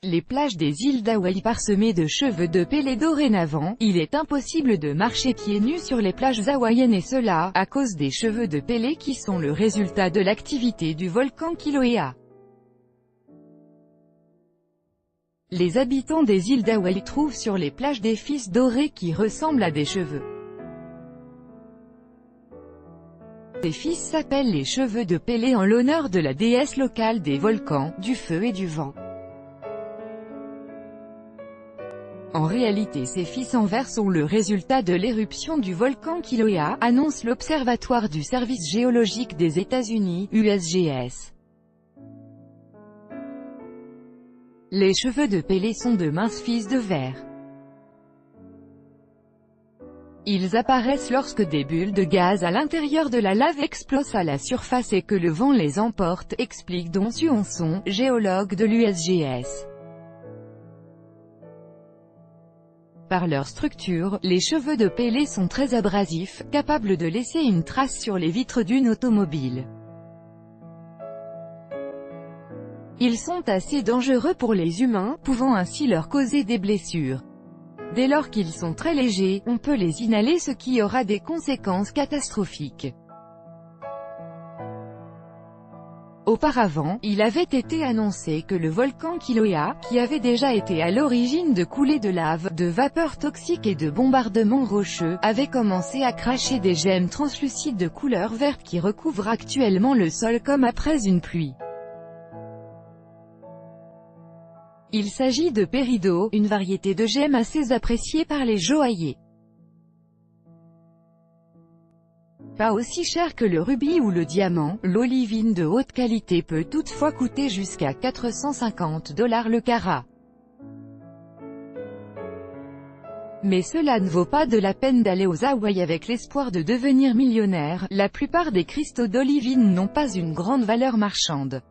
Les plages des îles d'Hawaï parsemées de cheveux de pélés. Dorénavant, il est impossible de marcher pieds nus sur les plages hawaïennes et cela, à cause des cheveux de pélés qui sont le résultat de l'activité du volcan Kilauea. Les habitants des îles d'Hawaï trouvent sur les plages des fils dorés qui ressemblent à des cheveux. Ces fils s'appellent les cheveux de pélés en l'honneur de la déesse locale des volcans, du feu et du vent. En réalité ces fils en vert sont le résultat de l'éruption du volcan Kilauea, annonce l'Observatoire du Service géologique des États-Unis, USGS. Les cheveux de pélés sont de minces fils de verre. Ils apparaissent lorsque des bulles de gaz à l'intérieur de la lave explosent à la surface et que le vent les emporte, explique Don Suonson, géologue de l'USGS. Par leur structure, les cheveux de pélés sont très abrasifs, capables de laisser une trace sur les vitres d'une automobile. Ils sont assez dangereux pour les humains, pouvant ainsi leur causer des blessures. Dès lors qu'ils sont très légers, on peut les inhaler, ce qui aura des conséquences catastrophiques. Auparavant, il avait été annoncé que le volcan Kilauea, qui avait déjà été à l'origine de coulées de lave, de vapeurs toxiques et de bombardements rocheux, avait commencé à cracher des gemmes translucides de couleur verte qui recouvrent actuellement le sol comme après une pluie. Il s'agit de péridot, une variété de gemmes assez appréciée par les joailliers. Pas aussi cher que le rubis ou le diamant, l'olivine de haute qualité peut toutefois coûter jusqu'à 450 $ le carat. Mais cela ne vaut pas de la peine d'aller aux Hawaï avec l'espoir de devenir millionnaire, la plupart des cristaux d'olivine n'ont pas une grande valeur marchande.